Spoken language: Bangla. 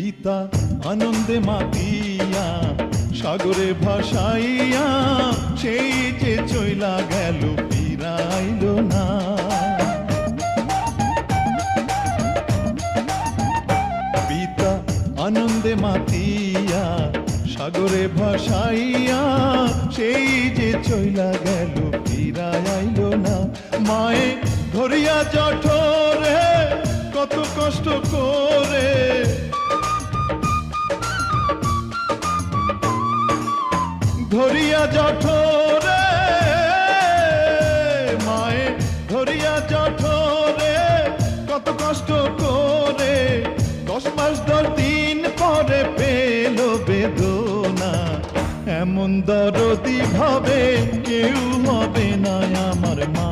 পিতা আনন্দে মাতিয়া সাগরে ভাসাইয়া সেই যে চইলা গেল ফিরাইল না। পিতা আনন্দে মাতিয়া সাগরে ভাসাইয়া সেই যে চইলা গেল ফিরাইল না। মায়ে ধরিয়া জঠরে কত কষ্ট করে, ধরিয়া জঠরে মায়ে ধরিয়া জঠরে কত কষ্ট করে 10 মাস 10 দিন পরে পেল বেদনা। এমন দরদি ভাবে কেউ হবে না আমার মা।